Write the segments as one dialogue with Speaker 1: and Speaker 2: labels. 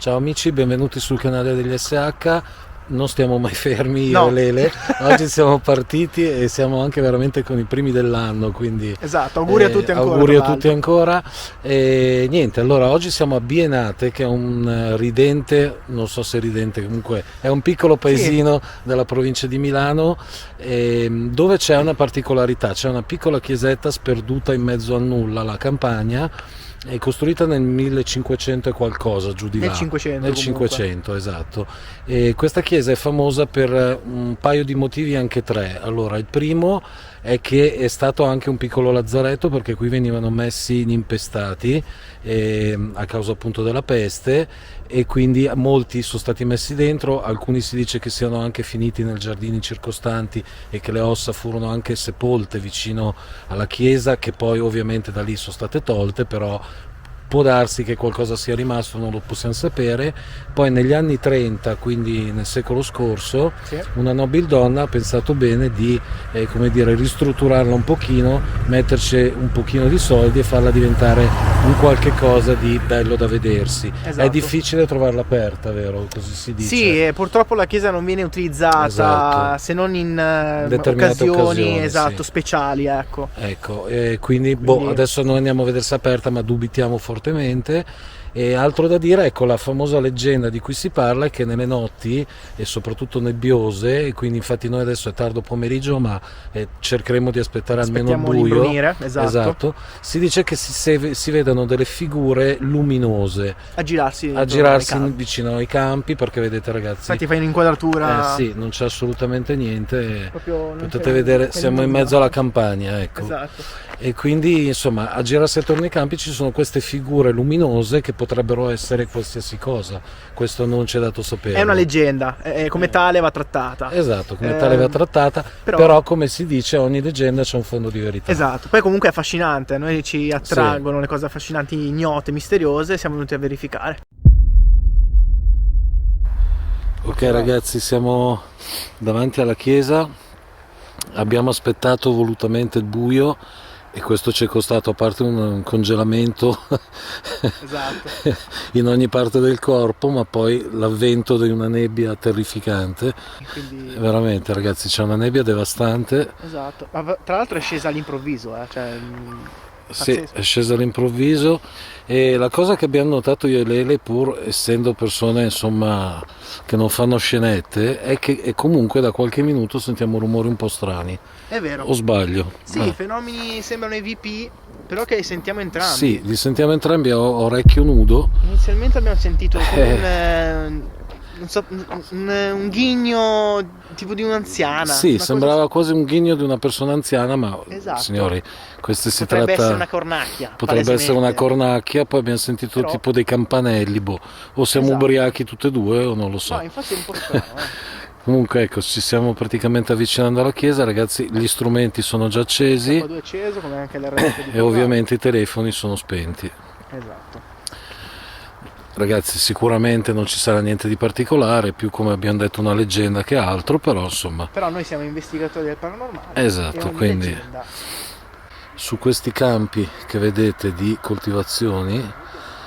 Speaker 1: Ciao amici, benvenuti sul canale degli SH. Non stiamo mai fermi io
Speaker 2: No.
Speaker 1: e Lele. Oggi siamo partiti e siamo anche veramente con i primi dell'anno, quindi
Speaker 2: Esatto, auguri a tutti ancora.
Speaker 1: auguri a
Speaker 2: tra
Speaker 1: tutti
Speaker 2: l'altro.
Speaker 1: ancora. E niente, allora oggi siamo a Bienate, che è un ridente, non so se ridente, comunque è un piccolo
Speaker 2: Sì,
Speaker 1: paesino della provincia di Milano, dove c'è una particolarità, c'è una piccola chiesetta sperduta in mezzo a nulla, la campagna. È costruita nel 1500 e qualcosa, giù di
Speaker 2: nel
Speaker 1: là.
Speaker 2: 500
Speaker 1: Nel
Speaker 2: comunque.
Speaker 1: 500, esatto. E questa chiesa è famosa per un paio di motivi, anche tre. Allora, il primo è che è stato anche un piccolo lazzaretto, perché qui venivano messi gli impestati a causa appunto della peste, e quindi molti sono stati messi dentro. Alcuni si dice che siano anche finiti nei giardini circostanti e che le ossa furono anche sepolte vicino alla chiesa, che poi ovviamente da lì sono state tolte, però può darsi che qualcosa sia rimasto, non lo possiamo sapere. Poi negli anni 30, quindi nel secolo scorso,
Speaker 2: Sì.
Speaker 1: una nobildonna ha pensato bene di come dire, ristrutturarla un pochino, metterci un pochino di soldi e farla diventare un qualche cosa di bello da vedersi. È
Speaker 2: Esatto.
Speaker 1: difficile trovarla aperta, vero? Così si dice.
Speaker 2: Sì, purtroppo la chiesa non viene utilizzata
Speaker 1: Esatto.
Speaker 2: se non in
Speaker 1: Determinate occasioni,
Speaker 2: esatto,
Speaker 1: sì.
Speaker 2: speciali, ecco.
Speaker 1: Ecco, quindi
Speaker 2: Quindi-
Speaker 1: adesso noi andiamo a vedere se è aperta, ma dubitiamo fortemente. E altro da dire, ecco, la famosa leggenda di cui si parla è che nelle notti, e soprattutto nebbiose, e quindi infatti noi adesso è tardo pomeriggio, ma cercheremo di aspettare almeno il
Speaker 2: Aspettiamo
Speaker 1: buio.
Speaker 2: l'imbrunire, esatto.
Speaker 1: Si dice che si vedano delle figure luminose
Speaker 2: A girarsi,
Speaker 1: a
Speaker 2: intorno ai
Speaker 1: girarsi
Speaker 2: campi.
Speaker 1: vicino ai campi, perché vedete ragazzi,
Speaker 2: Infatti fai un'inquadratura.
Speaker 1: sì, non c'è assolutamente niente,
Speaker 2: Proprio non
Speaker 1: potete
Speaker 2: c'è-
Speaker 1: vedere,
Speaker 2: c'è
Speaker 1: siamo in
Speaker 2: nulla.
Speaker 1: mezzo alla campagna, ecco.
Speaker 2: Esatto.
Speaker 1: E quindi insomma a girarsi attorno ai campi ci sono queste figure luminose che potrebbero essere qualsiasi cosa, questo non c'è dato sapere.
Speaker 2: È una leggenda, come tale va trattata.
Speaker 1: Esatto, come tale va trattata, però come si dice ogni leggenda c'è un fondo di verità.
Speaker 2: Esatto, poi comunque è affascinante, a noi ci attraggono le cose affascinanti, ignote, misteriose, siamo venuti a verificare.
Speaker 1: Ok ragazzi, siamo davanti alla chiesa, abbiamo aspettato volutamente il buio e questo ci è costato, a parte un congelamento
Speaker 2: Esatto.
Speaker 1: in ogni parte del corpo, ma poi l'avvento di una nebbia terrificante.
Speaker 2: Quindi,
Speaker 1: Veramente ragazzi, c'è una nebbia devastante.
Speaker 2: esatto. Ma tra l'altro è scesa all'improvviso, cioè,
Speaker 1: Sì,
Speaker 2: pazzesco.
Speaker 1: è scesa all'improvviso, e la cosa che abbiamo notato io e Lele, pur essendo persone insomma che non fanno scenette, è che comunque da qualche minuto sentiamo rumori un po' strani.
Speaker 2: È vero.
Speaker 1: O sbaglio?
Speaker 2: Sì, i fenomeni sembrano EVP, però che sentiamo entrambi.
Speaker 1: Sì, li sentiamo entrambi a orecchio nudo.
Speaker 2: Inizialmente abbiamo sentito come non so, un ghigno tipo di un'anziana.
Speaker 1: Sì,
Speaker 2: una cosa-
Speaker 1: sembrava quasi un ghigno di una persona anziana, ma
Speaker 2: Esatto.
Speaker 1: signori, questo si
Speaker 2: Potrebbe essere
Speaker 1: tratta...
Speaker 2: una cornacchia.
Speaker 1: Potrebbe essere una
Speaker 2: palesemente.
Speaker 1: cornacchia, poi abbiamo sentito
Speaker 2: Però-
Speaker 1: tipo dei campanelli, o siamo
Speaker 2: Esatto.
Speaker 1: ubriachi tutte e due o non lo so.
Speaker 2: No, infatti è un po' strano.
Speaker 1: Comunque ecco, ci stiamo praticamente avvicinando alla chiesa, ragazzi, gli strumenti sono già accesi
Speaker 2: Il K2 è acceso, come anche l'RF di
Speaker 1: e ovviamente i telefoni sono spenti.
Speaker 2: Esatto.
Speaker 1: Ragazzi, sicuramente non ci sarà niente di particolare, più come abbiamo detto una leggenda che altro, però insomma,
Speaker 2: Però noi siamo investigatori del paranormale.
Speaker 1: Esatto,
Speaker 2: e ogni
Speaker 1: quindi-
Speaker 2: leggenda.
Speaker 1: su questi campi che vedete di coltivazioni,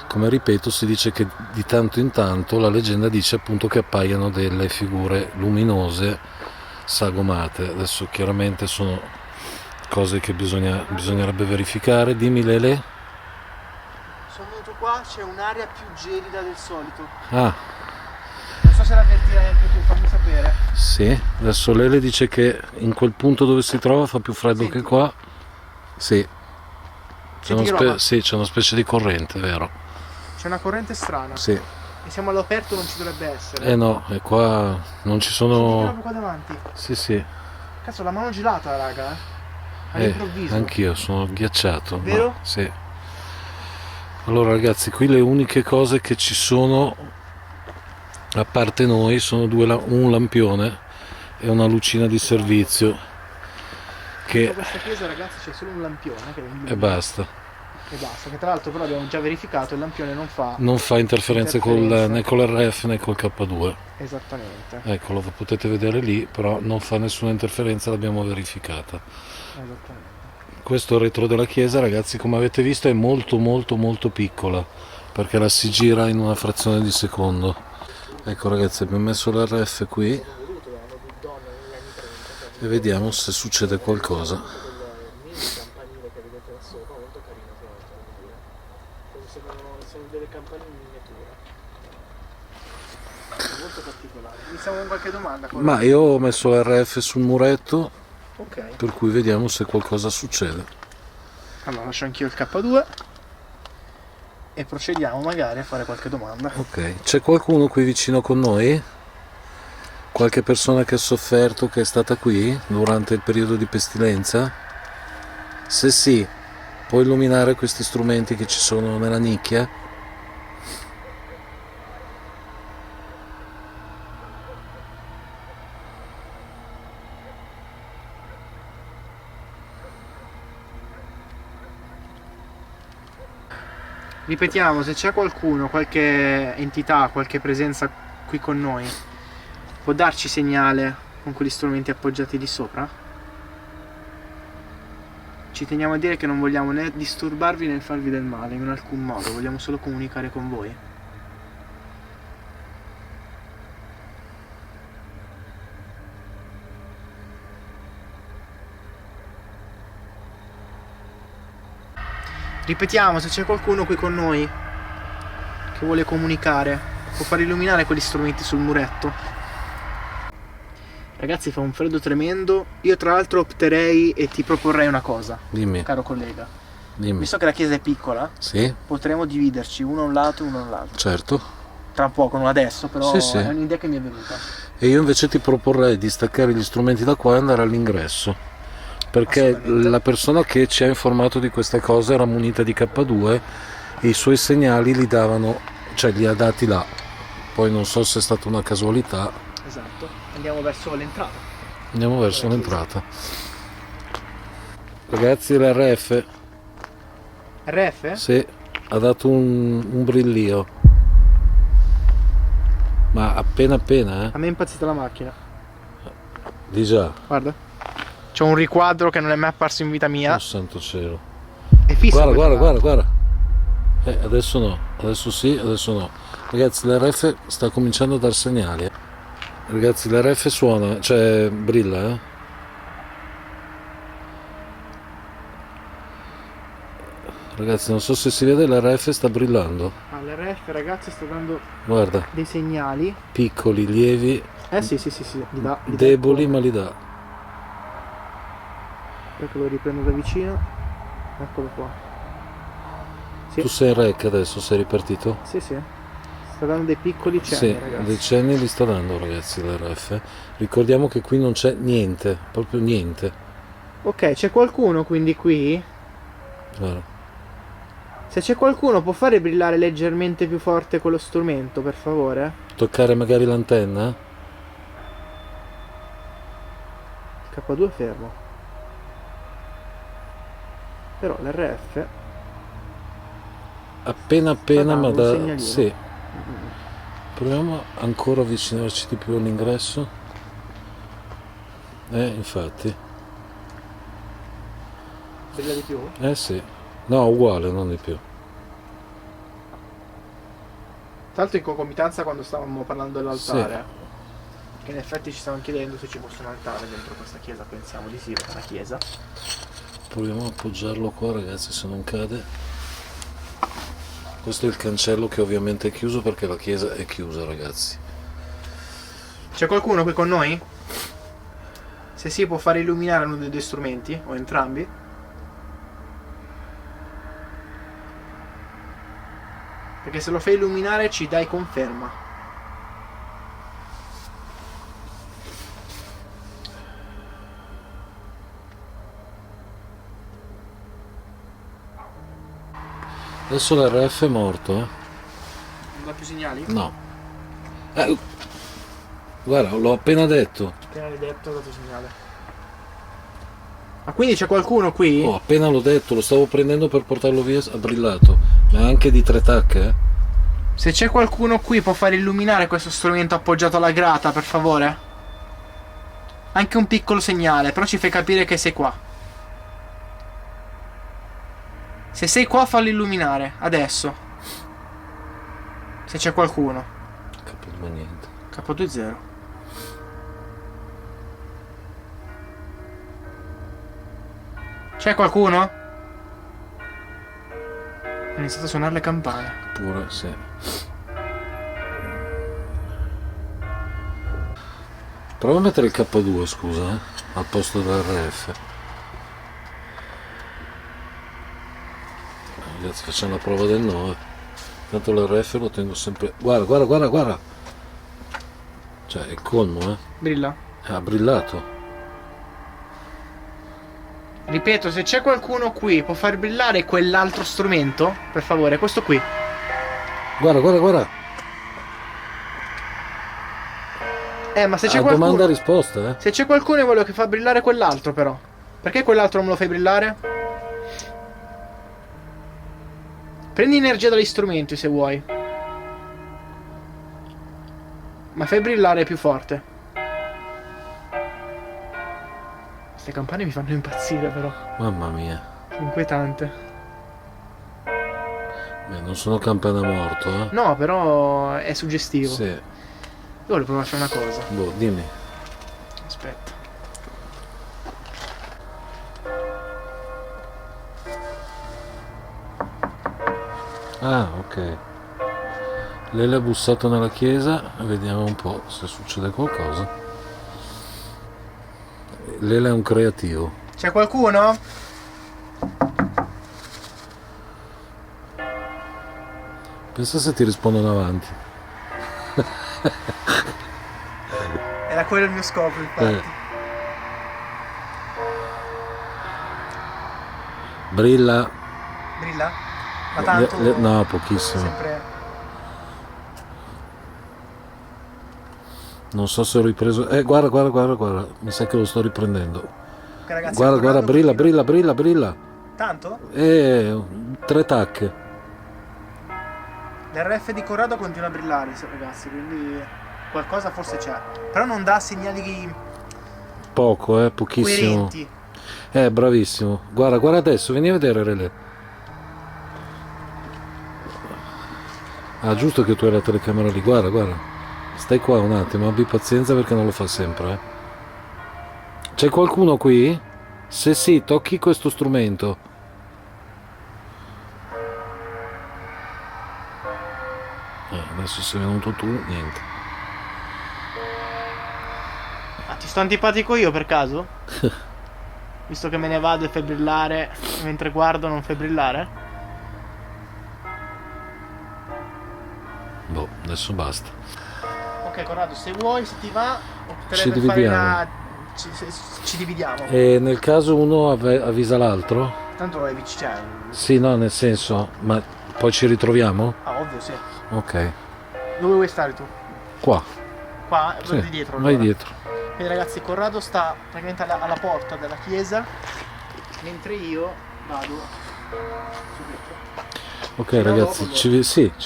Speaker 1: come ripeto, si dice che di tanto in tanto la leggenda dice appunto che appaiano delle figure luminose sagomate. Adesso chiaramente sono cose che bisognerebbe verificare. Dimmi Lele.
Speaker 2: Sono venuto qua, c'è un'aria più gelida del solito.
Speaker 1: Ah,
Speaker 2: Non so se l'avvertirai anche tu, fammi sapere.
Speaker 1: sì, adesso Lele dice che in quel punto dove si trova fa più freddo
Speaker 2: Senti.
Speaker 1: che qua. Sì.
Speaker 2: Senti che roba?
Speaker 1: Sì, c'è una specie di corrente, vero?
Speaker 2: C'è una corrente strana.
Speaker 1: Sì.
Speaker 2: E siamo all'aperto, non ci dovrebbe essere.
Speaker 1: Eh no, e qua non ci
Speaker 2: Senti che
Speaker 1: sono...
Speaker 2: roba qua davanti.
Speaker 1: Sì.
Speaker 2: Cazzo, la mano gelata, raga. All'improvviso.
Speaker 1: Anch'io sono ghiacciato.
Speaker 2: Vero?
Speaker 1: Ma, sì. Allora ragazzi, qui le uniche cose che ci sono, a parte noi, sono un lampione e una lucina di servizio,
Speaker 2: In
Speaker 1: che...
Speaker 2: questa chiesa, ragazzi, c'è solo un lampione che illumina.
Speaker 1: e basta.
Speaker 2: E basta. Che tra l'altro però abbiamo già verificato, il lampione non fa.
Speaker 1: Non fa interferenze né con l'RF né col K2.
Speaker 2: Esattamente.
Speaker 1: Ecco, lo potete vedere lì, però non fa nessuna interferenza, l'abbiamo verificata.
Speaker 2: Esattamente.
Speaker 1: Questo retro della chiesa, ragazzi, come avete visto, è molto molto molto piccola. perché la si gira in una frazione di secondo. Ecco ragazzi, abbiamo messo l'RF qui e vediamo se succede qualcosa.
Speaker 2: Sono delle campanelle in miniatura. Molto particolare. Iniziamo con qualche domanda.
Speaker 1: Ma io ho messo l'RF sul muretto,
Speaker 2: Ok.
Speaker 1: per cui vediamo se qualcosa succede.
Speaker 2: Allora lascio anch'io il K2 e procediamo magari a fare qualche domanda.
Speaker 1: Ok, c'è qualcuno qui vicino con noi? Qualche persona che ha sofferto, che è stata qui durante il periodo di pestilenza? Se sì, può illuminare questi strumenti che ci sono nella nicchia?
Speaker 2: Ripetiamo, se c'è qualcuno, qualche entità, qualche presenza qui con noi, può darci segnale con quegli strumenti appoggiati lì sopra? Ci teniamo a dire che non vogliamo né disturbarvi né farvi del male in alcun modo, vogliamo solo comunicare con voi. Ripetiamo, se c'è qualcuno qui con noi che vuole comunicare, può far illuminare quegli strumenti sul muretto. Ragazzi, fa un freddo tremendo. Io tra l'altro opterei e ti proporrei una cosa,
Speaker 1: Dimmi,
Speaker 2: caro collega.
Speaker 1: dimmi.
Speaker 2: Visto che la chiesa è piccola,
Speaker 1: Sì,
Speaker 2: potremmo dividerci uno a un lato e uno all'altro.
Speaker 1: certo.
Speaker 2: Tra poco, non adesso, però
Speaker 1: Sì, sì.
Speaker 2: è un'idea che mi è venuta.
Speaker 1: E io invece ti proporrei di staccare gli strumenti da qua e andare all'ingresso. Perché
Speaker 2: Assolutamente.
Speaker 1: la persona che ci ha informato di questa cosa era munita di K2 e i suoi segnali li davano, cioè li ha dati là. Poi non so se è stata una casualità.
Speaker 2: Esatto. Andiamo verso l'entrata.
Speaker 1: Andiamo verso l'entrata. Ragazzi, l'RF
Speaker 2: RF?
Speaker 1: sì, ha dato un brillio. Ma appena appena,
Speaker 2: A me è impazzita la macchina.
Speaker 1: di già.
Speaker 2: Guarda. C'è un riquadro che non è mai apparso in vita mia.
Speaker 1: Oh santo cielo.
Speaker 2: È fisso.
Speaker 1: Guarda,
Speaker 2: quel
Speaker 1: guarda. Adesso no, adesso sì, adesso no. Ragazzi, l'RF sta cominciando a dar segnali. Ragazzi, l'RF suona, cioè brilla, eh. Ragazzi, non so se si vede, l'RF sta brillando.
Speaker 2: l'RF, ragazzi, sta dando
Speaker 1: Guarda,
Speaker 2: dei segnali.
Speaker 1: piccoli, lievi,
Speaker 2: Sì, li dà.
Speaker 1: deboli, ma li dà.
Speaker 2: Ecco, lo riprendo da vicino. Eccolo qua. Sì.
Speaker 1: Tu sei in rec adesso, sei ripartito?
Speaker 2: Sì. Sta dando dei piccoli cenni,
Speaker 1: Sì,
Speaker 2: ragazzi.
Speaker 1: dei cenni li sta dando, ragazzi, l'RF. Ricordiamo che qui non c'è niente, proprio niente.
Speaker 2: Ok, c'è qualcuno quindi qui.
Speaker 1: Guarda.
Speaker 2: Se c'è qualcuno può fare brillare leggermente più forte quello strumento, per favore?
Speaker 1: Toccare magari l'antenna?
Speaker 2: K2 fermo. Però l'RF
Speaker 1: Appena
Speaker 2: dando
Speaker 1: ma
Speaker 2: un
Speaker 1: da...
Speaker 2: segnalino.
Speaker 1: Sì. Proviamo ancora a avvicinarci di più all'ingresso. Infatti.
Speaker 2: brilla di più.
Speaker 1: Sì. No, uguale, non di più.
Speaker 2: Tra l'altro in concomitanza quando stavamo parlando dell'altare, che in effetti ci stavano chiedendo se ci fosse un altare dentro questa chiesa, pensiamo di sì, perché è una chiesa.
Speaker 1: Proviamo a appoggiarlo qua, ragazzi, se non cade. Questo è il cancello che ovviamente è chiuso perché la chiesa è chiusa, ragazzi.
Speaker 2: C'è qualcuno qui con noi? Se sì, può fare illuminare uno dei due strumenti, o entrambi. Perché se lo fai illuminare ci dai conferma.
Speaker 1: Adesso l'RF è morto,
Speaker 2: Non dà più segnali?
Speaker 1: No. Guarda, l'ho appena detto.
Speaker 2: Appena l'hai detto, ho dato segnale. Ma quindi c'è qualcuno qui?
Speaker 1: Oh, appena l'ho detto, lo stavo prendendo per portarlo via, ha brillato. Ma anche di 3 tacche,
Speaker 2: Se c'è qualcuno qui può fare illuminare questo strumento appoggiato alla grata, per favore? Anche un piccolo segnale, però ci fai capire che sei qua. Se sei qua fallo illuminare, adesso. Se c'è qualcuno.
Speaker 1: K2 niente.
Speaker 2: K2 0. C'è qualcuno? Ha iniziato a suonare le campane.
Speaker 1: Pure, sì. Prova a mettere il K2, scusa, al posto dell'RF. Ragazzi, facciamo la prova del 9. Tanto l'RF lo tengo sempre. Guarda, guarda, guarda, guarda. Cioè, è il colmo, eh.
Speaker 2: Brilla.
Speaker 1: Ha brillato.
Speaker 2: Ripeto, se c'è qualcuno qui, può far brillare quell'altro strumento? Per favore, questo qui.
Speaker 1: Guarda, guarda, guarda.
Speaker 2: Ma se c'è
Speaker 1: A
Speaker 2: qualcuno.
Speaker 1: domanda e risposta, eh.
Speaker 2: Se c'è qualcuno io voglio che fa brillare quell'altro, però. Perché quell'altro non me lo fai brillare? Prendi energia dagli strumenti se vuoi. Ma fai brillare più forte. Queste campane mi fanno impazzire, però.
Speaker 1: Mamma mia.
Speaker 2: Inquietante.
Speaker 1: Beh, non sono campana morto, eh.
Speaker 2: No, però è suggestivo.
Speaker 1: Sì.
Speaker 2: Io voglio provare a fare una cosa.
Speaker 1: Boh, dimmi.
Speaker 2: Aspetta.
Speaker 1: Ah, ok. Lele ha bussato nella chiesa, vediamo un po' se succede qualcosa. Lele è un creativo.
Speaker 2: C'è qualcuno?
Speaker 1: Pensa se ti rispondono avanti.
Speaker 2: Era quello il mio scopo, infatti.
Speaker 1: Brilla.
Speaker 2: Brilla? Ma tanto?
Speaker 1: No, pochissimo.
Speaker 2: Sempre.
Speaker 1: Non so se ho ripreso. Guarda, guarda, guarda, guarda. Mi sa che lo sto riprendendo.
Speaker 2: Ok, ragazzi,
Speaker 1: Guarda, guarda, brilla, brilla, brilla, brilla.
Speaker 2: Tanto?
Speaker 1: 3 tacche.
Speaker 2: L'RF di Corrado continua a brillare, ragazzi, quindi qualcosa forse c'è. Però non dà segnali
Speaker 1: Poco, pochissimo.
Speaker 2: coerenti.
Speaker 1: Bravissimo. Guarda, guarda adesso, vieni a vedere Relè. Ah, giusto che tu hai la telecamera lì, guarda, guarda. Stai qua un attimo, abbi pazienza perché non lo fa sempre, eh. C'è qualcuno qui? Se sì, tocchi questo strumento. Adesso sei venuto tu, niente.
Speaker 2: Ah, ti sto antipatico io per caso? Visto che me ne vado e fai brillare, mentre guardo non fai brillare?
Speaker 1: Boh, adesso basta.
Speaker 2: Ok Corrado, se vuoi, se ti va,
Speaker 1: Ci
Speaker 2: potrebbe fare
Speaker 1: dividiamo.
Speaker 2: ci dividiamo.
Speaker 1: E nel caso uno avvisa l'altro?
Speaker 2: Tanto è vicino, cioè.
Speaker 1: Sì, no, nel senso, ma poi ci ritroviamo?
Speaker 2: Ah, ovvio, sì.
Speaker 1: Ok.
Speaker 2: Dove vuoi stare tu?
Speaker 1: Qua.
Speaker 2: Qua?
Speaker 1: Sì,
Speaker 2: Vai dietro
Speaker 1: vai
Speaker 2: allora.
Speaker 1: dietro.
Speaker 2: Quindi ragazzi, Corrado sta praticamente alla porta della chiesa, mentre io vado su dentro.
Speaker 1: Ok ragazzi, ci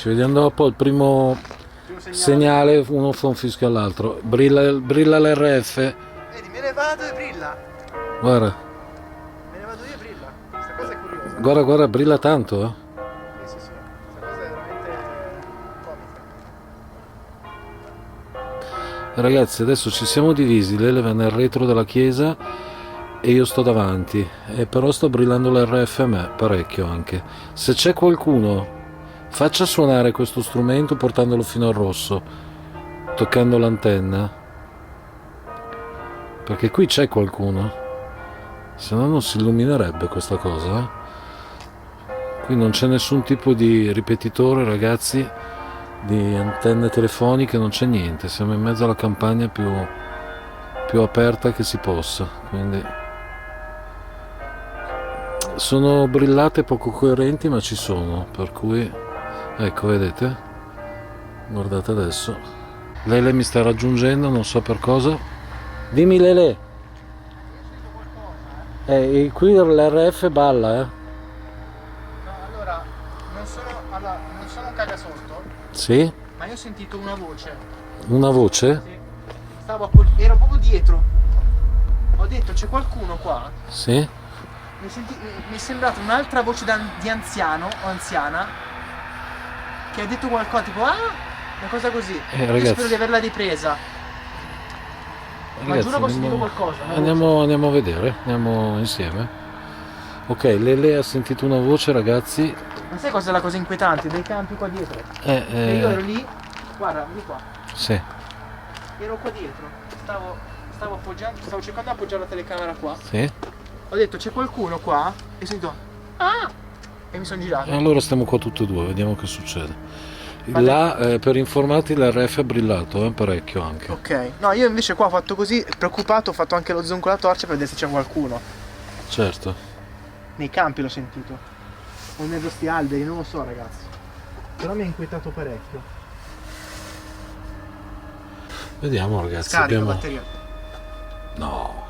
Speaker 1: vediamo dopo. Il primo segnale, uno fa un fischio all'altro. Brilla l'RF.
Speaker 2: Vedi, me ne vado e brilla.
Speaker 1: Guarda,
Speaker 2: Me ne vado io e brilla. Questa cosa è curiosa.
Speaker 1: guarda, guarda, brilla tanto, eh.
Speaker 2: Sì, sì, sì. Questa cosa è veramente comica.
Speaker 1: Ragazzi, adesso ci siamo divisi. Lele va nel retro della chiesa e io sto davanti. E però sto brillando l'RF a me, parecchio anche. Se c'è qualcuno, faccia suonare questo strumento portandolo fino al rosso, toccando l'antenna. Perché qui c'è qualcuno. Se no non si illuminerebbe questa cosa, eh. Qui non c'è nessun tipo di ripetitore, ragazzi, di antenne telefoniche, non c'è niente. Siamo in mezzo alla campagna più aperta che si possa, quindi sono brillate poco coerenti, ma ci sono, per cui ecco, vedete, guardate adesso. Lele mi sta raggiungendo, non so per cosa. Dimmi Lele. Qui l'RF balla,
Speaker 2: No, allora, non sono un cagasotto,
Speaker 1: Sì?
Speaker 2: ma io ho sentito una voce.
Speaker 1: Una voce?
Speaker 2: Sì. Ero proprio dietro. Ho detto, c'è qualcuno qua?
Speaker 1: Sì?
Speaker 2: Mi è sembrata un'altra voce di anziano o anziana che ha detto qualcosa tipo una cosa così. Io
Speaker 1: ragazzi,
Speaker 2: spero di averla ripresa. Ma
Speaker 1: ragazzi,
Speaker 2: giuro che ho sentito qualcosa.
Speaker 1: andiamo a vedere, andiamo insieme. Ok, Lele ha sentito una voce, ragazzi.
Speaker 2: Ma sai cos'è la cosa inquietante? Dei campi qua dietro. E io ero lì, guarda, lì qua.
Speaker 1: Sì.
Speaker 2: Ero qua dietro. Stavo appoggiando, stavo cercando di appoggiare la telecamera qua.
Speaker 1: Sì.
Speaker 2: Ho detto c'è qualcuno qua e sento e mi sono girato.
Speaker 1: E allora stiamo qua tutti e due, vediamo che succede. Là, per informarti, l'RF è brillato, parecchio anche.
Speaker 2: Ok, no, io invece qua ho fatto così, preoccupato, ho fatto anche lo zoom con la torcia per vedere se c'è qualcuno.
Speaker 1: Certo.
Speaker 2: Nei campi l'ho sentito. O in mezzo a sti alberi, non lo so ragazzi. Però mi ha inquietato parecchio.
Speaker 1: Vediamo, ragazzi.
Speaker 2: Scarica la batteria.
Speaker 1: No.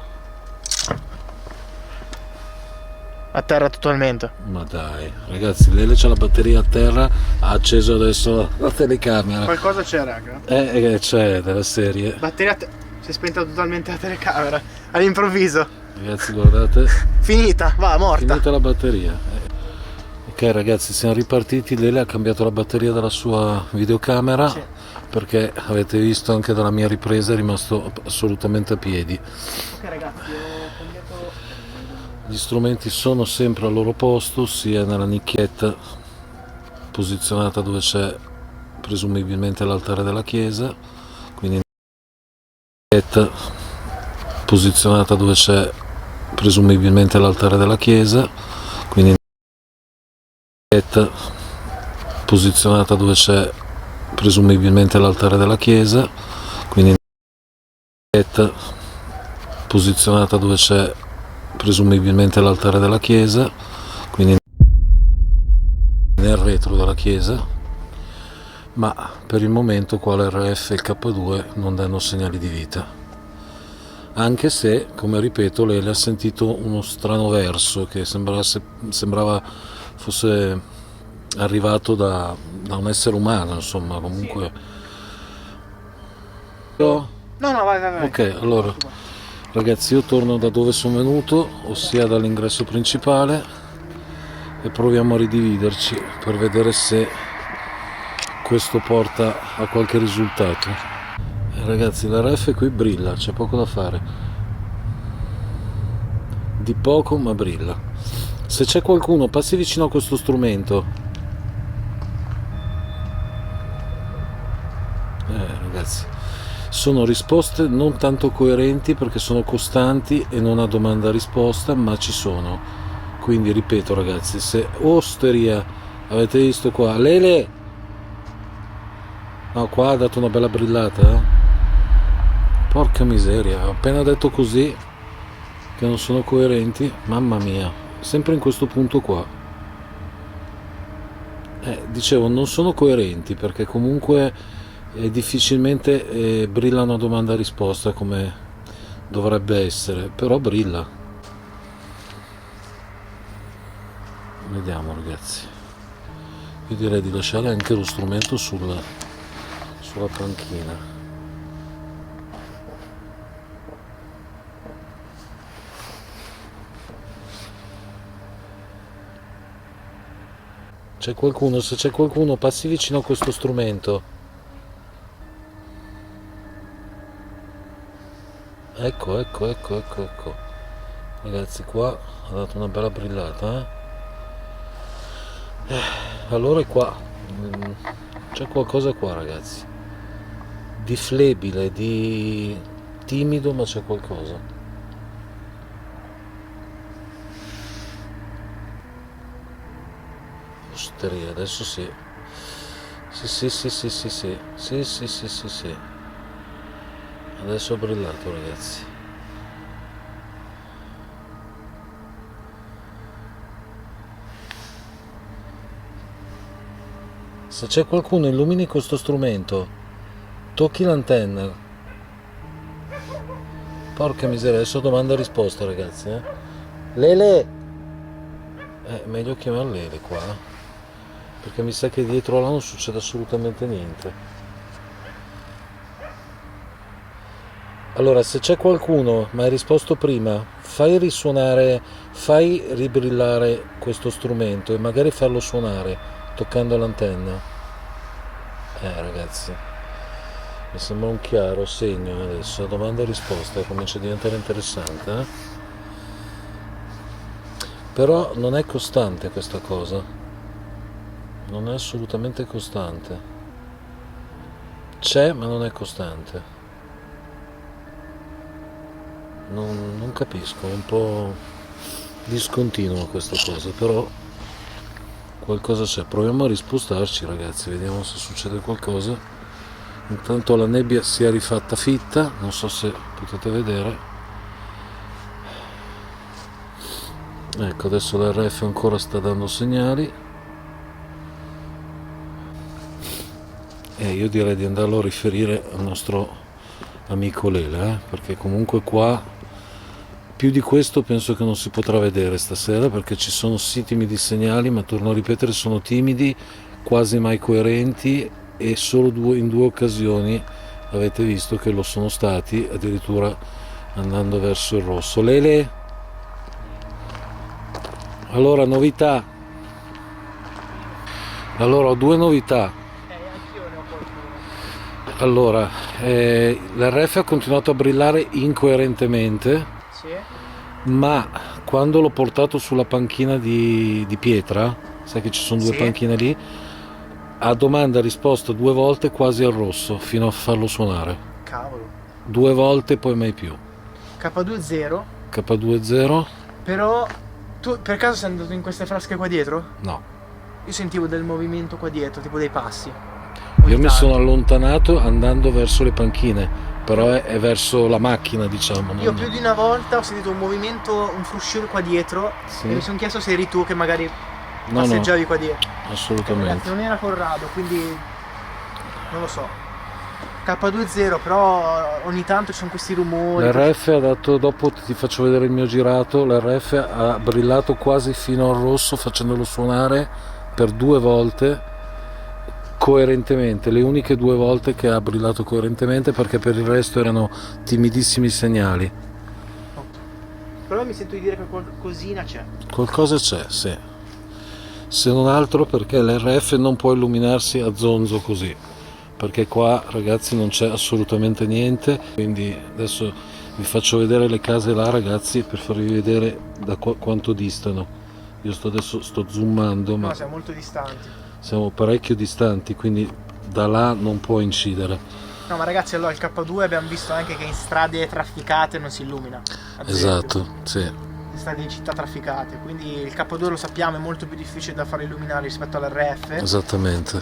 Speaker 2: A terra totalmente.
Speaker 1: Ma dai, ragazzi, Lele c'ha la batteria a terra, ha acceso adesso la telecamera.
Speaker 2: Qualcosa c'è, raga.
Speaker 1: C'è della serie.
Speaker 2: Batteria si è spenta totalmente la telecamera. All'improvviso.
Speaker 1: Ragazzi, guardate.
Speaker 2: Finita, va, morta.
Speaker 1: Finita la batteria. Ok, ragazzi, siamo ripartiti. Lele ha cambiato la batteria della sua videocamera.
Speaker 2: Sì.
Speaker 1: Perché avete visto anche dalla mia ripresa è rimasto assolutamente a piedi.
Speaker 2: Ok, ragazzi, ho cambiato.
Speaker 1: Gli strumenti sono sempre al loro posto, sia nella nicchietta posizionata dove c'è presumibilmente l'altare della chiesa, quindi nella nicchietta posizionata dove c'è presumibilmente l'altare della chiesa, quindi nella nicchietta posizionata dove c'è presumibilmente l'altare della chiesa, quindi nella nicchietta posizionata dove c'è presumibilmente l'altare della chiesa, quindi nel retro della chiesa, ma per il momento qua l'RF e il K2 non danno segnali di vita, anche se, come ripeto, lei ha sentito uno strano verso che sembrava fosse arrivato da un essere umano, insomma, comunque.
Speaker 2: No, vai.
Speaker 1: Ok, allora ragazzi, io torno da dove sono venuto, ossia dall'ingresso principale, e proviamo a ridividerci per vedere se questo porta a qualche risultato. Ragazzi, l'RF qui brilla, c'è poco da fare, di poco ma brilla. Se c'è qualcuno, passi vicino a questo strumento. Ragazzi, sono risposte non tanto coerenti perché sono costanti e non a domanda-risposta, ma ci sono. Quindi ripeto, ragazzi, se osteria, avete visto qua, Lele, no, qua ha dato una bella brillata, porca miseria, ho appena detto così che non sono coerenti, mamma mia, sempre in questo punto qua. Dicevo, non sono coerenti perché comunque difficilmente brillano a domanda-risposta come dovrebbe essere, però brilla. Vediamo, ragazzi, io direi di lasciare anche lo strumento sulla panchina. C'è qualcuno? Se c'è qualcuno, passi vicino a questo strumento. Ecco. Ragazzi, qua ha dato una bella brillata, allora è qua. C'è qualcosa qua, ragazzi. Di flebile, di timido, ma c'è qualcosa. Osteria, adesso sì. Sì. Adesso ha brillato, ragazzi. Se c'è qualcuno, illumini questo strumento, tocchi l'antenna. Porca miseria, adesso domanda e risposta, ragazzi. Lele, meglio chiamare Lele qua, perché mi sa che dietro là non succede assolutamente niente. Allora, se c'è qualcuno, ma hai risposto prima, fai ribrillare questo strumento e magari farlo suonare toccando l'antenna. Ragazzi, mi sembra un chiaro segno adesso, domanda e risposta comincia a diventare interessante, eh? Però non è costante questa cosa, non è assolutamente costante, c'è ma non è costante, non capisco, è un po' discontinua questa cosa, però qualcosa c'è. Proviamo a rispostarci, ragazzi, vediamo se succede qualcosa. Intanto la nebbia si è rifatta fitta, non so se potete vedere. Ecco, adesso l'RF ancora sta dando segnali. E io direi di andarlo a riferire al nostro amico Lele, perché comunque qua più di questo penso che non si potrà vedere stasera, perché ci sono sì timidi segnali, ma torno a ripetere, sono timidi, quasi mai coerenti, e solo in due occasioni avete visto che lo sono stati, addirittura andando verso il rosso. Lele? Allora, novità. Allora, ho due novità.
Speaker 2: Anch'io ne ho qualcuno.
Speaker 1: Allora, l'RF ha continuato a brillare incoerentemente,
Speaker 2: Sì.
Speaker 1: ma quando l'ho portato sulla panchina di pietra, sai che ci sono due
Speaker 2: Sì.
Speaker 1: panchine lì, a domanda e risposta due volte quasi al rosso fino a farlo suonare.
Speaker 2: Cavolo.
Speaker 1: Due volte poi mai più.
Speaker 2: K2-0.
Speaker 1: K2-0?
Speaker 2: Però tu per caso sei andato in queste frasche qua dietro?
Speaker 1: No.
Speaker 2: Io sentivo del movimento qua dietro, tipo dei passi.
Speaker 1: Io mi sono allontanato andando verso le panchine, però è verso la macchina, diciamo.
Speaker 2: Io più di una volta ho sentito un movimento, un fruscio qua dietro,
Speaker 1: Sì.
Speaker 2: e mi sono chiesto se eri tu che magari
Speaker 1: No,
Speaker 2: passeggiavi qua dietro. Ragazzi,
Speaker 1: assolutamente.
Speaker 2: non era Corrado, quindi non lo so. K2-0, però ogni tanto ci sono questi rumori.
Speaker 1: L'RF ha dato, dopo ti faccio vedere il mio girato, l'RF ha brillato quasi fino al rosso facendolo suonare per due volte coerentemente, le uniche due volte che ha brillato coerentemente, perché per il resto erano timidissimi segnali.
Speaker 2: Però mi sento di dire che qualcosina c'è.
Speaker 1: Qualcosa c'è, sì. Se non altro perché l'RF non può illuminarsi a zonzo così, perché qua, ragazzi, non c'è assolutamente niente. Quindi adesso vi faccio vedere le case là, ragazzi, per farvi vedere da quanto distano. Io adesso sto zoomando, ma
Speaker 2: No, siamo molto distanti.
Speaker 1: siamo parecchio distanti, quindi da là non può incidere.
Speaker 2: No, ma ragazzi, allora il K2 abbiamo visto anche che in strade trafficate non si illumina. ad esempio.
Speaker 1: Esatto, sì.
Speaker 2: In strade di città trafficate. Quindi il K2 lo sappiamo, è molto più difficile da far illuminare rispetto all'RF.
Speaker 1: Esattamente.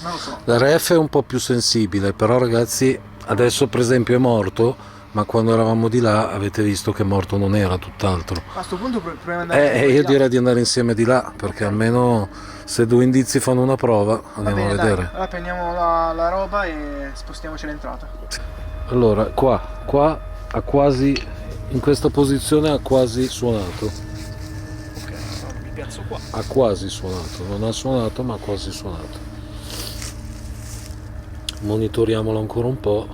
Speaker 2: Non lo so.
Speaker 1: L'RF è un po' più sensibile, però ragazzi, adesso per esempio è morto, ma quando eravamo di là avete visto che morto non era, tutt'altro.
Speaker 2: A sto punto proviamo ad andare
Speaker 1: Io
Speaker 2: di là.
Speaker 1: direi di andare insieme di là, perché almeno se due indizi fanno una prova,
Speaker 2: Va
Speaker 1: andiamo
Speaker 2: bene,
Speaker 1: a
Speaker 2: dai.
Speaker 1: vedere.
Speaker 2: Allora prendiamo la roba e spostiamoci l'entrata.
Speaker 1: Allora, qua ha quasi, in questa posizione ha quasi suonato.
Speaker 2: Ok, allora mi piazzo qua.
Speaker 1: Ha quasi suonato, non ha suonato ma ha quasi suonato. Monitoriamolo ancora un po'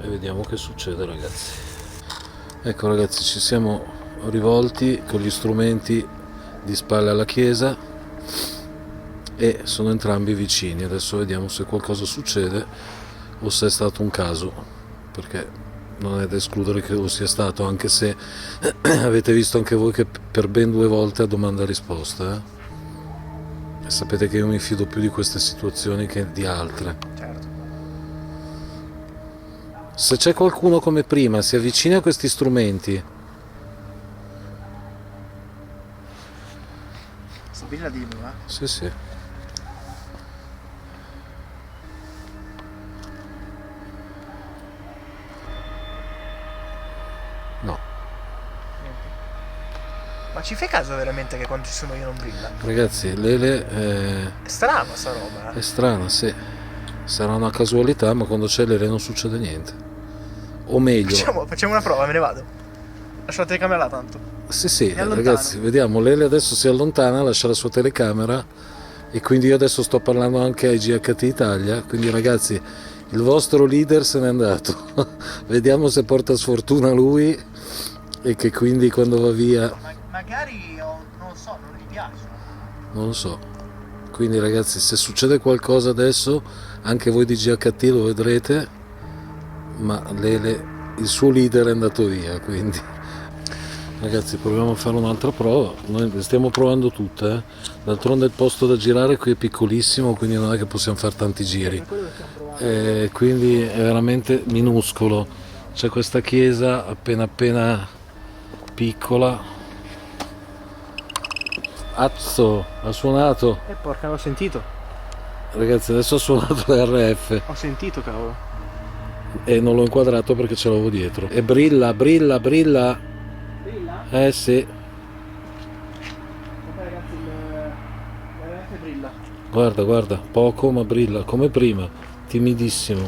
Speaker 1: e vediamo che succede, ragazzi. Ecco, ragazzi, ci siamo rivolti con gli strumenti di spalle alla chiesa e sono entrambi vicini. Adesso vediamo se qualcosa succede o se è stato un caso, perché non è da escludere che lo sia stato, anche se avete visto anche voi che per ben due volte a domanda e risposta, E sapete che io mi fido più di queste situazioni che di altre.
Speaker 2: Certo.
Speaker 1: Se c'è qualcuno come prima si avvicina a questi strumenti,
Speaker 2: Stabila di eh?
Speaker 1: sì sì, no,
Speaker 2: Ma ci fai caso veramente che quando ci sono io non brilla?
Speaker 1: ragazzi, Lele
Speaker 2: È strano sta roba.
Speaker 1: è strana, sì, sarà una casualità, ma quando c'è Lele non succede niente, o meglio,
Speaker 2: Facciamo una prova, me ne vado. Lascio la telecamera là tanto.
Speaker 1: sì sì,
Speaker 2: Mi allontano.
Speaker 1: ragazzi, vediamo, Lele adesso si allontana, lascia la sua telecamera e quindi io adesso sto parlando anche ai GHT Italia, quindi ragazzi, il vostro leader se n'è andato, vediamo se porta sfortuna lui e che quindi quando va via,
Speaker 2: Magari non lo so, non gli piace.
Speaker 1: non lo so, Quindi ragazzi, se succede qualcosa adesso, anche voi di GHT lo vedrete, ma il suo leader è andato via, quindi ragazzi proviamo a fare un'altra prova. Noi le stiamo provando tutte, eh. D'altronde il posto da girare qui è piccolissimo, quindi non è che possiamo fare tanti giri, quindi è veramente minuscolo. C'è questa chiesa appena piccola. Azzo, ha suonato.
Speaker 2: Porca, l'ho sentito.
Speaker 1: Ragazzi, adesso ha suonato l'RF
Speaker 2: Ho sentito, cavolo.
Speaker 1: e non l'ho inquadrato perché ce l'avevo dietro. E brilla.
Speaker 2: Brilla?
Speaker 1: Sì.
Speaker 2: Vabbè ragazzi, l'RF brilla.
Speaker 1: Guarda, poco ma brilla, come prima, timidissimo.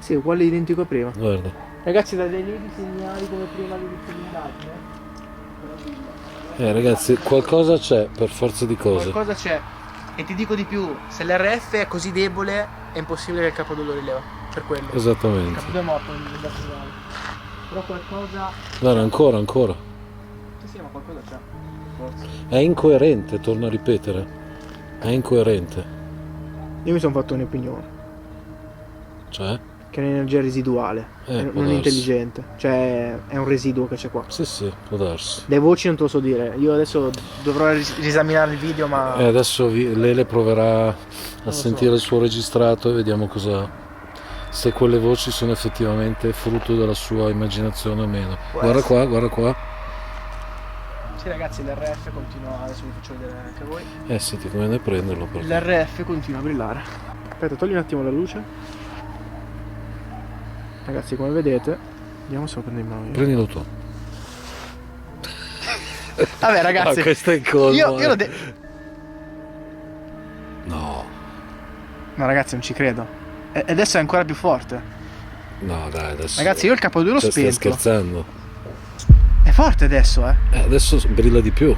Speaker 2: Sì, uguale identico a prima.
Speaker 1: Guarda.
Speaker 2: Ragazzi, da dei lievi segnali come prima all'inizio dell'indagine.
Speaker 1: Ragazzi, qualcosa c'è per forza di cose.
Speaker 2: Qualcosa c'è. E ti dico di più, se l'RF è così debole è impossibile che il capodoglio rileva. Per quello. Il
Speaker 1: Esattamente.
Speaker 2: capodoglio è morto nel segnale. Però qualcosa.
Speaker 1: Guarda, ancora.
Speaker 2: Sì, ma qualcosa c'è. Forza.
Speaker 1: È incoerente, torno a ripetere. È incoerente.
Speaker 2: Io mi sono fatto un'opinione.
Speaker 1: Cioè?
Speaker 2: Che è un'energia residuale,
Speaker 1: Può
Speaker 2: non
Speaker 1: darsi.
Speaker 2: intelligente. Cioè è un residuo che c'è qua.
Speaker 1: Sì, può darsi.
Speaker 2: Le voci non te lo so dire. Io adesso dovrò riesaminare il video, ma.
Speaker 1: Adesso Lele proverà a
Speaker 2: so.
Speaker 1: sentire il suo registrato e vediamo se quelle voci sono effettivamente frutto della sua immaginazione o meno. Guarda qua.
Speaker 2: Sì ragazzi, l'RF continua, adesso vi faccio vedere anche a voi.
Speaker 1: Sì, ti conviene prenderlo perché.
Speaker 2: L'RF continua a brillare. Aspetta, togli un attimo la luce. Ragazzi, come vedete, vediamo se lo prendo in mano io.
Speaker 1: Prendilo tu.
Speaker 2: Vabbè ragazzi,
Speaker 1: questo è il colmo.
Speaker 2: io lo
Speaker 1: No,
Speaker 2: No ragazzi, non ci credo. E adesso è ancora più forte.
Speaker 1: no, dai, adesso.
Speaker 2: Ragazzi, io il capodoglio l'ho
Speaker 1: Stai
Speaker 2: spento.
Speaker 1: scherzando?
Speaker 2: È forte adesso,
Speaker 1: Adesso brilla di più.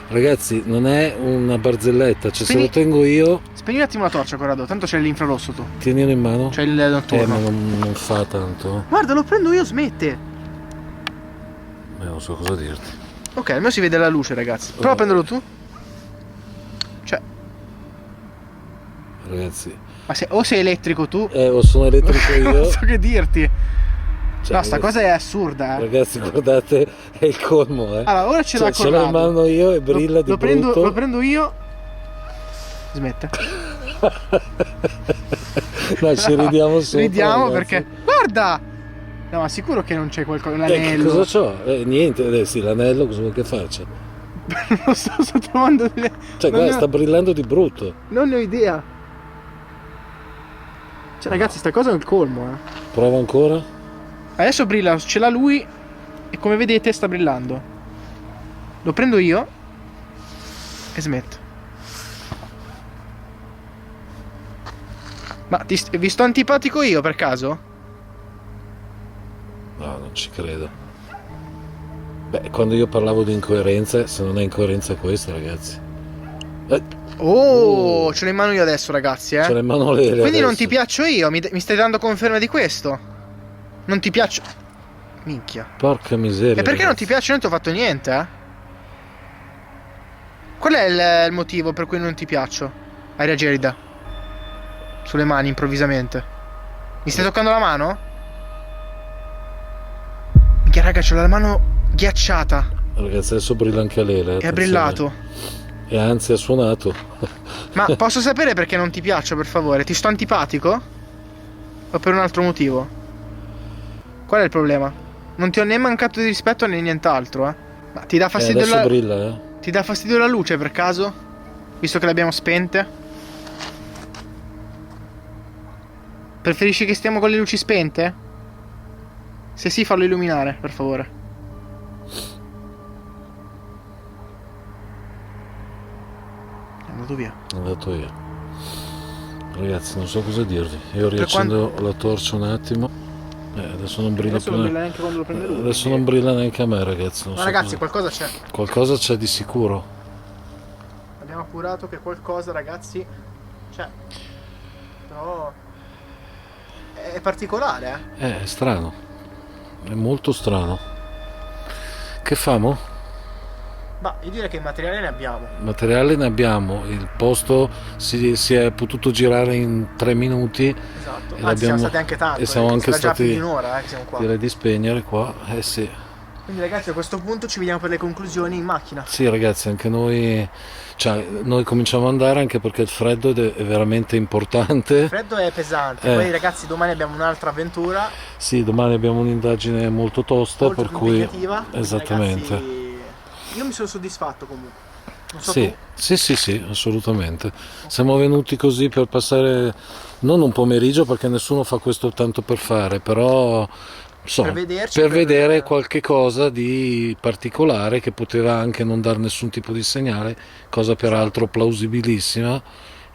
Speaker 1: Ragazzi, non è una barzelletta, cioè se lo tengo io,
Speaker 2: Spegni un attimo la torcia, Corrado, tanto c'è l'infrarosso tu.
Speaker 1: tienilo in mano.
Speaker 2: C'è il notturno.
Speaker 1: Ma non fa tanto.
Speaker 2: Guarda, lo prendo io, smette.
Speaker 1: Non so cosa dirti.
Speaker 2: Ok, almeno si vede la luce, ragazzi. Prova a prenderlo tu. Cioè,
Speaker 1: Ragazzi,
Speaker 2: ma o sei elettrico tu,
Speaker 1: o sono elettrico io.
Speaker 2: non so che dirti.
Speaker 1: Cioè,
Speaker 2: No, sta cosa è assurda,
Speaker 1: Ragazzi, guardate, è il colmo,
Speaker 2: Allora, ora ce l'ha
Speaker 1: ce l'ho in mano io e brilla di brutto.
Speaker 2: Lo prendo io. Smette.
Speaker 1: No, ci ridiamo sopra.
Speaker 2: Ridiamo
Speaker 1: ragazzi.
Speaker 2: perché. Guarda! No, ma sicuro che non c'è qualcosa. L'anello.
Speaker 1: Cosa c'ho? Niente, sì, l'anello cosa vuoi che faccia?
Speaker 2: Non lo sto trovando delle.
Speaker 1: Cioè, guarda, sta brillando di brutto.
Speaker 2: Non ne ho idea. Cioè, ragazzi, sta cosa è il colmo,
Speaker 1: Prova ancora.
Speaker 2: Adesso brilla, ce l'ha lui e come vedete sta brillando. Lo prendo io e smetto. Ma vi sto antipatico io per caso?
Speaker 1: No, non ci credo. Beh, quando io parlavo di incoerenza, se non è incoerenza questa, ragazzi.
Speaker 2: Oh, ce l'ho in mano io adesso, ragazzi,
Speaker 1: Ce l'ho in mano Lele.
Speaker 2: Quindi
Speaker 1: adesso.
Speaker 2: non ti piaccio io, mi stai dando conferma di questo? Non ti piaccio. Minchia.
Speaker 1: Porca miseria.
Speaker 2: E perché non
Speaker 1: ragazzi.
Speaker 2: ti piace? Non ti ho fatto niente, Qual è il motivo per cui non ti piaccio? Aria gelida. Sulle mani improvvisamente. Mi stai toccando la mano? Minchia raga, c'ho la mano ghiacciata.
Speaker 1: Ragazzi, adesso brilla anche a Lele.
Speaker 2: E ha brillato.
Speaker 1: E anzi ha suonato.
Speaker 2: Ma posso sapere perché non ti piaccio, per favore? Ti sto antipatico? O per un altro motivo? Qual è il problema? Non ti ho né mancato di rispetto né nient'altro, Ma ti dà fastidio
Speaker 1: adesso brilla,
Speaker 2: Ti dà fastidio la luce per caso? Visto che le abbiamo spente? Preferisci che stiamo con le luci spente? Se sì, fallo illuminare, per favore. È andato via.
Speaker 1: È andato via. Ragazzi, non so cosa dirvi. Io riaccendo la torcia un attimo. Adesso non brilla
Speaker 2: Adesso
Speaker 1: più.
Speaker 2: non brilla neanche quando lo prende lui.
Speaker 1: Adesso non brilla neanche a me, ragazzi. Non
Speaker 2: Ma
Speaker 1: so
Speaker 2: ragazzi,
Speaker 1: cosa.
Speaker 2: qualcosa c'è.
Speaker 1: Qualcosa c'è di sicuro.
Speaker 2: Abbiamo appurato che qualcosa, ragazzi, c'è. Però è particolare,
Speaker 1: È strano. È molto strano. Che famo?
Speaker 2: Ma io direi che il materiale ne abbiamo.
Speaker 1: Materiale ne abbiamo, il posto si è potuto girare in 3 minuti.
Speaker 2: Esatto.
Speaker 1: E
Speaker 2: Anzi, siamo stati anche tanto.
Speaker 1: E siamo anche
Speaker 2: già più
Speaker 1: stati,
Speaker 2: di un'ora che siamo qua.
Speaker 1: direi di spegnere qua, sì.
Speaker 2: Quindi ragazzi, a questo punto ci vediamo per le conclusioni in macchina.
Speaker 1: Sì ragazzi, anche noi, cioè, noi cominciamo ad andare anche perché il freddo è veramente importante.
Speaker 2: Il freddo è pesante, poi ragazzi domani abbiamo un'altra avventura.
Speaker 1: Sì, domani abbiamo un'indagine molto tosta,
Speaker 2: molto
Speaker 1: per
Speaker 2: più
Speaker 1: cui
Speaker 2: impegnativa.
Speaker 1: esattamente.
Speaker 2: Ragazzi, io mi sono soddisfatto comunque. Non so
Speaker 1: Sì,
Speaker 2: tu.
Speaker 1: sì, assolutamente. Siamo venuti così per passare non un pomeriggio, perché nessuno fa questo tanto per fare, però insomma,
Speaker 2: vederci,
Speaker 1: per vedere qualche cosa di particolare che poteva anche non dare nessun tipo di segnale, cosa peraltro plausibilissima,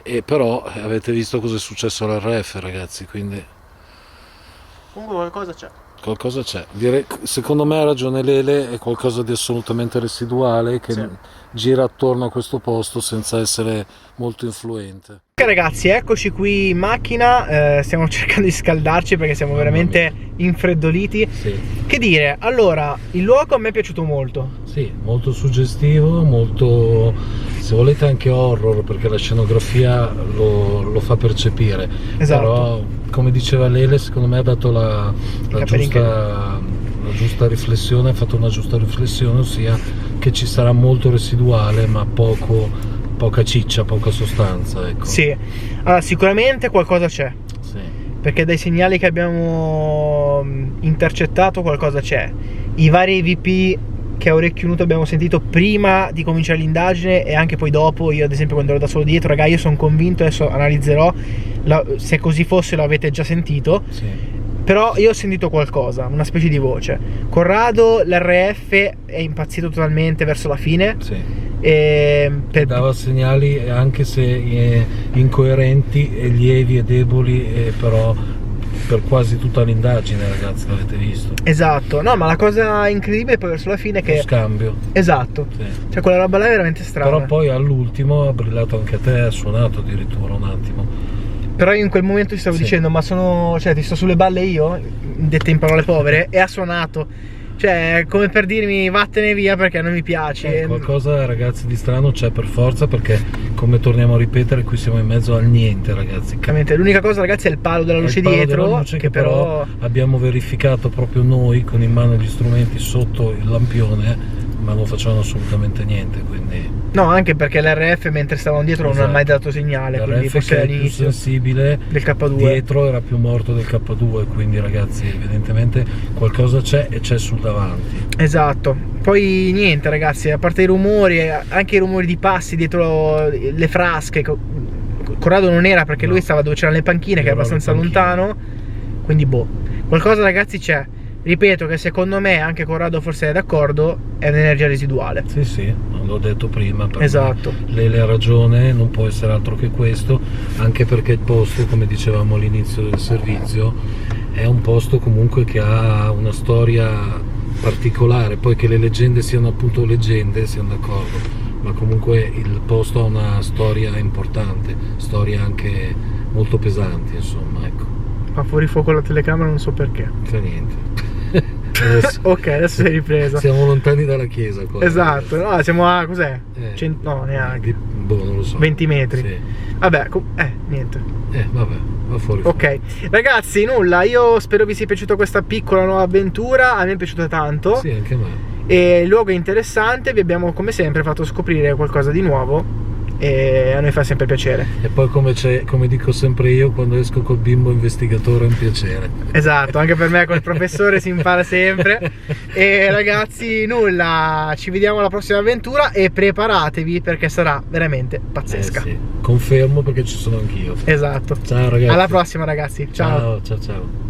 Speaker 1: e però avete visto cosa è successo all'RF, ragazzi, quindi
Speaker 2: Comunque qualcosa c'è.
Speaker 1: qualcosa c'è. Secondo me ha ragione Lele, è qualcosa di assolutamente residuale che
Speaker 2: Sì.
Speaker 1: gira attorno a questo posto senza essere molto influente.
Speaker 2: Ok ragazzi, eccoci qui in macchina, stiamo cercando di scaldarci perché siamo veramente infreddoliti.
Speaker 1: Sì.
Speaker 2: Che dire, allora, il luogo a me è piaciuto molto.
Speaker 1: Sì, molto suggestivo, molto, se volete, anche horror, perché la scenografia lo fa percepire.
Speaker 2: Esatto.
Speaker 1: Però, come diceva Lele, secondo me ha dato la giusta riflessione, ha fatto una giusta riflessione, ossia che ci sarà molto residuale, ma poca ciccia, poca sostanza, ecco.
Speaker 2: Sì, allora sicuramente qualcosa c'è.
Speaker 1: Sì.
Speaker 2: Perché dai segnali che abbiamo intercettato qualcosa c'è. I vari EVP che a orecchio nudo abbiamo sentito prima di cominciare l'indagine e anche poi dopo, io ad esempio quando ero da solo dietro, raga, io sono convinto, adesso analizzerò, se così fosse lo avete già sentito,
Speaker 1: Sì.
Speaker 2: però io ho sentito qualcosa, una specie di voce. Corrado, l'RF è impazzito totalmente verso la fine.
Speaker 1: Sì.
Speaker 2: Dava
Speaker 1: segnali anche se incoerenti e lievi e deboli, però per quasi tutta l'indagine, ragazzi, l'avete visto.
Speaker 2: Esatto, no, ma la cosa incredibile poi verso la fine è che
Speaker 1: lo scambio.
Speaker 2: Esatto.
Speaker 1: Sì.
Speaker 2: Cioè quella roba là è veramente strana.
Speaker 1: Però poi all'ultimo ha brillato anche a te, ha suonato addirittura un attimo.
Speaker 2: Però io in quel momento ti stavo dicendo, ma cioè ti sto sulle balle io, dette in parole povere, e ha suonato. Cioè, come per dirmi vattene via perché non mi piace.
Speaker 1: Qualcosa, ragazzi, di strano c'è per forza, perché come torniamo a ripetere, qui siamo in mezzo al niente, ragazzi.
Speaker 2: L'unica cosa, ragazzi, è il palo della luce dietro, che però
Speaker 1: abbiamo verificato proprio noi con in mano gli strumenti sotto il lampione, ma non facevano assolutamente niente, quindi...
Speaker 2: No, anche perché l'RF mentre stavamo dietro non ha mai dato segnale, quindi forse
Speaker 1: è più sensibile
Speaker 2: del K2.
Speaker 1: Dietro era più morto del K2, quindi ragazzi evidentemente qualcosa c'è e c'è sul davanti.
Speaker 2: Esatto. Poi niente ragazzi, a parte i rumori, anche i rumori di passi dietro le frasche. Corrado non era perché lui stava dove c'erano le panchine, che è abbastanza lontano, quindi boh, qualcosa ragazzi c'è. Ripeto che secondo me, anche Corrado forse è d'accordo, è un'energia residuale.
Speaker 1: Sì, l'ho detto prima.
Speaker 2: Esatto.
Speaker 1: Lele ha ragione, non può essere altro che questo, anche perché il posto, come dicevamo all'inizio del servizio, è un posto comunque che ha una storia particolare. Poi che le leggende siano appunto leggende, siamo d'accordo, ma comunque il posto ha una storia importante, storie anche molto pesanti, insomma, ecco.
Speaker 2: Fa fuori fuoco la telecamera, non so perché.
Speaker 1: Fa niente.
Speaker 2: Adesso, ok, adesso sei ripresa.
Speaker 1: Siamo lontani dalla chiesa qua.
Speaker 2: Esatto, no, siamo a cos'è? No, neanche.
Speaker 1: Non lo so.
Speaker 2: 20 metri.
Speaker 1: Sì.
Speaker 2: Vabbè, niente.
Speaker 1: Vabbè, va fuori.
Speaker 2: Ok, ragazzi, nulla, io spero vi sia piaciuta questa piccola nuova avventura, a me è piaciuta tanto.
Speaker 1: Sì, anche a me.
Speaker 2: E il luogo è interessante, vi abbiamo come sempre fatto scoprire qualcosa di nuovo e a noi fa sempre piacere.
Speaker 1: E poi come dico sempre io, quando esco col bimbo investigatore è un piacere.
Speaker 2: Esatto, anche per me col professore si impara sempre. E ragazzi, nulla, ci vediamo alla prossima avventura e preparatevi perché sarà veramente pazzesca.
Speaker 1: Sì, confermo perché ci sono anch'io.
Speaker 2: Esatto.
Speaker 1: Ciao ragazzi.
Speaker 2: Alla prossima ragazzi, ciao.
Speaker 1: Ciao.